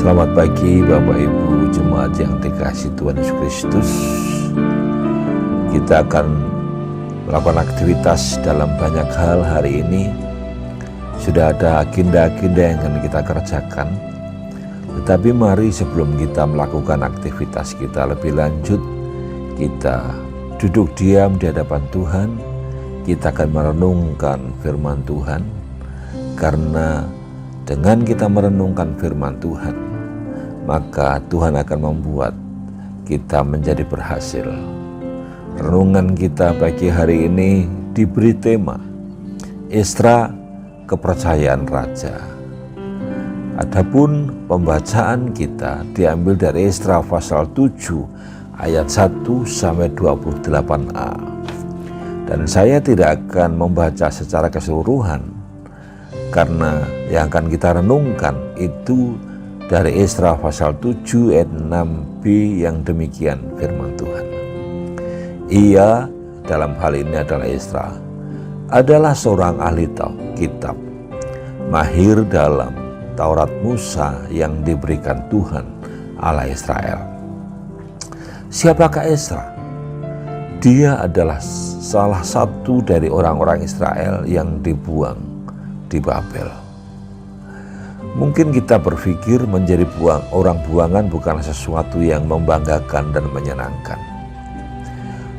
Selamat pagi Bapak Ibu Jemaat yang dikasihi Tuhan Yesus Kristus. Kita akan melakukan aktivitas dalam banyak hal hari ini. Sudah ada agenda-agenda yang akan kita kerjakan. Tetapi mari sebelum kita melakukan aktivitas kita lebih lanjut, kita duduk diam di hadapan Tuhan. Kita akan merenungkan firman Tuhan. Karena dengan kita merenungkan firman Tuhan, maka Tuhan akan membuat kita menjadi berhasil. Renungan kita pagi hari ini diberi tema Esra, kepercayaan raja. Adapun pembacaan kita diambil dari Esra pasal 7 ayat 1 sampai 28a. Dan saya tidak akan membaca secara keseluruhan, karena yang akan kita renungkan itu dari Esra pasal 7 ayat 6b yang demikian firman Tuhan. Ia, dalam hal ini adalah Esra, adalah seorang ahli kitab, mahir dalam Taurat Musa yang diberikan Tuhan Allah Israel. Siapakah Esra? Dia adalah salah satu dari orang-orang Israel yang dibuang di Babel. Mungkin kita berpikir menjadi orang buangan bukan sesuatu yang membanggakan dan menyenangkan.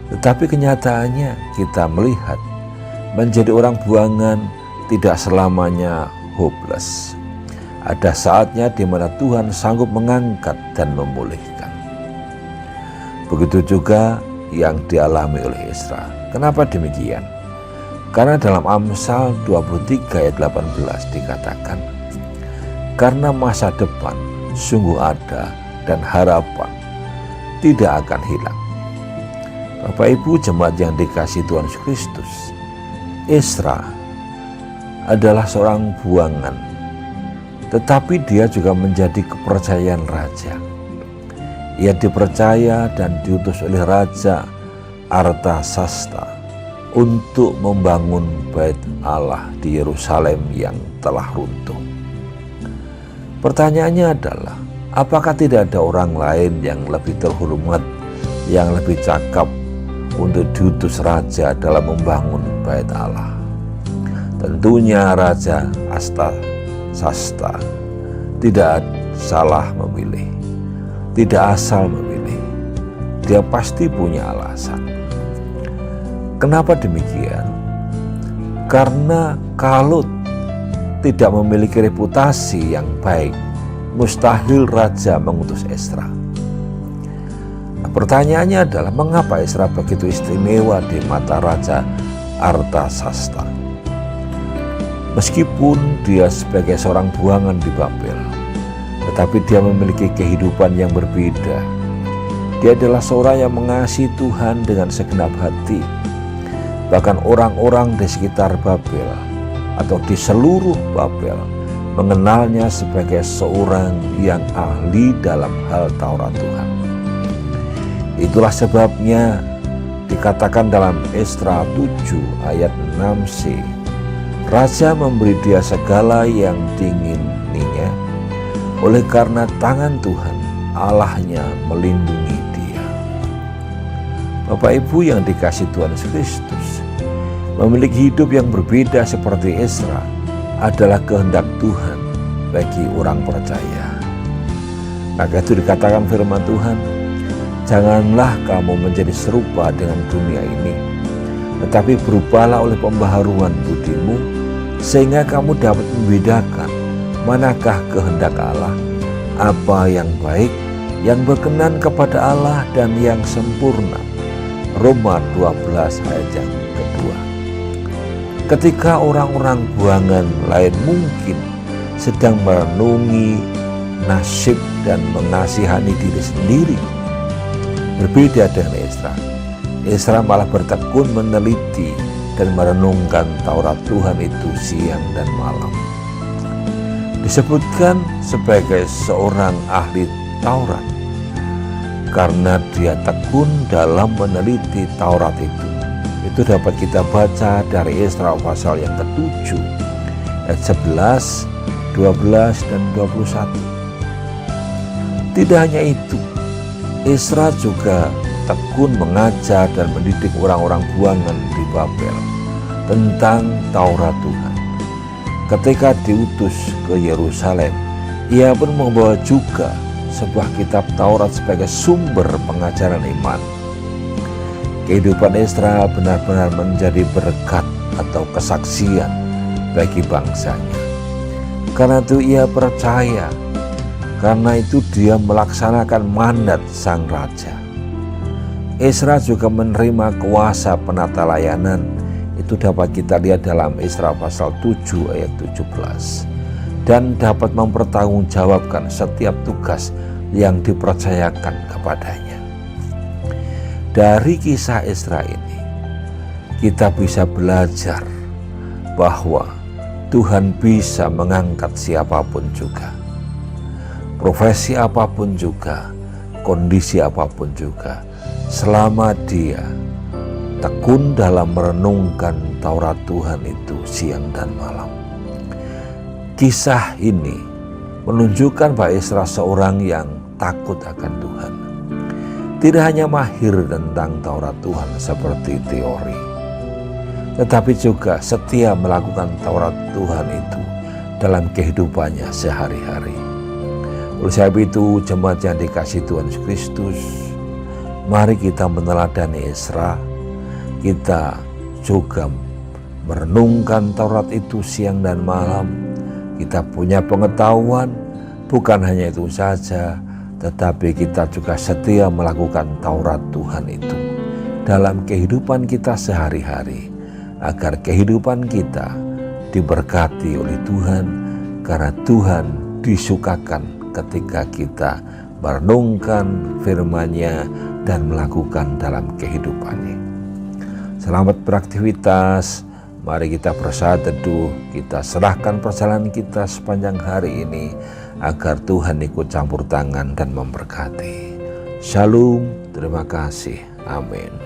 Tetapi kenyataannya kita melihat menjadi orang buangan tidak selamanya hopeless. Ada saatnya di mana Tuhan sanggup mengangkat dan memulihkan. Begitu juga yang dialami oleh Esra. Kenapa demikian? Karena dalam Amsal 23 ayat 18 dikatakan, karena masa depan sungguh ada dan harapan tidak akan hilang. Bapak Ibu jemaat yang dikasihi Tuhan Yesus Kristus, Esra adalah seorang buangan, tetapi dia juga menjadi kepercayaan raja. Ia dipercaya dan diutus oleh Raja Artasasta untuk membangun bait Allah di Yerusalem yang telah runtuh. Pertanyaannya adalah, apakah tidak ada orang lain yang lebih terhormat, yang lebih cakap untuk diutus raja dalam membangun bait Allah? Tentunya Raja Artasasta tidak salah memilih, tidak asal memilih. Dia pasti punya alasan. Kenapa demikian? Karena kalau tidak memiliki reputasi yang baik, mustahil raja mengutus Esra. Nah, pertanyaannya adalah, mengapa Esra begitu istimewa di mata Raja Artasasta? Meskipun dia sebagai seorang buangan di Babel, tetapi dia memiliki kehidupan yang berbeda. Dia adalah seorang yang mengasihi Tuhan dengan segenap hati. Bahkan orang-orang di sekitar Babel atau di seluruh Babel mengenalnya sebagai seorang yang ahli dalam hal Taurat Tuhan. Itulah sebabnya dikatakan dalam Esra 7 ayat 6c, Raja memberi dia segala yang diingininya, oleh karena tangan Tuhan Allahnya melindungi dia. Bapak Ibu yang dikasihi Tuhan Yesus Kristus, memiliki hidup yang berbeda seperti Esra adalah kehendak Tuhan bagi orang percaya. Maka itu dikatakan firman Tuhan, janganlah kamu menjadi serupa dengan dunia ini, tetapi berubahlah oleh pembaharuan budimu, sehingga kamu dapat membedakan manakah kehendak Allah, apa yang baik, yang berkenan kepada Allah dan yang sempurna. Roma 12 ayat yang kedua. Ketika orang-orang buangan lain mungkin sedang merenungi nasib dan mengasihani diri sendiri, berbeda dengan Esra. Esra malah bertekun meneliti dan merenungkan Taurat Tuhan itu siang dan malam. Disebutkan sebagai seorang ahli Taurat karena dia tekun dalam meneliti Taurat itu. Itu dapat kita baca dari Esra pasal yang ke-7 ayat 11, 12 dan 21. Tidak hanya itu, Ezra juga tekun mengajar dan mendidik orang-orang buangan di Babel tentang Taurat Tuhan. Ketika diutus ke Yerusalem, ia pun membawa juga sebuah kitab Taurat sebagai sumber pengajaran iman. Kehidupan Ezra benar-benar menjadi berkat atau kesaksian bagi bangsanya. Karena itu ia percaya, karena itu dia melaksanakan mandat sang raja. Ezra juga menerima kuasa penata layanan. Itu dapat kita lihat dalam Ezra pasal 7 ayat 17. Dan dapat mempertanggungjawabkan setiap tugas yang dipercayakan kepadanya. Dari kisah Ezra ini, kita bisa belajar bahwa Tuhan bisa mengangkat siapapun juga. Profesi apapun juga, kondisi apapun juga, selama dia tekun dalam merenungkan Taurat Tuhan itu siang dan malam. Kisah ini menunjukkan bahwa Ezra seorang yang takut akan Tuhan. Tidak hanya mahir tentang Taurat Tuhan seperti teori, tetapi juga setia melakukan Taurat Tuhan itu dalam kehidupannya sehari-hari. Oleh sebab itu, jemaat yang dikasihi Tuhan Yesus Kristus, mari kita meneladani Ezra. Kita juga merenungkan Taurat itu siang dan malam. Kita punya pengetahuan, bukan hanya itu saja, tetapi kita juga setia melakukan Taurat Tuhan itu dalam kehidupan kita sehari-hari, agar kehidupan kita diberkati oleh Tuhan, karena Tuhan disukakan ketika kita merenungkan firman-Nya dan melakukan dalam kehidupannya. Selamat beraktivitas. Mari kita bersaat teduh, kita serahkan perjalanan kita sepanjang hari ini agar Tuhan ikut campur tangan dan memberkati. Shalom, terima kasih, amin.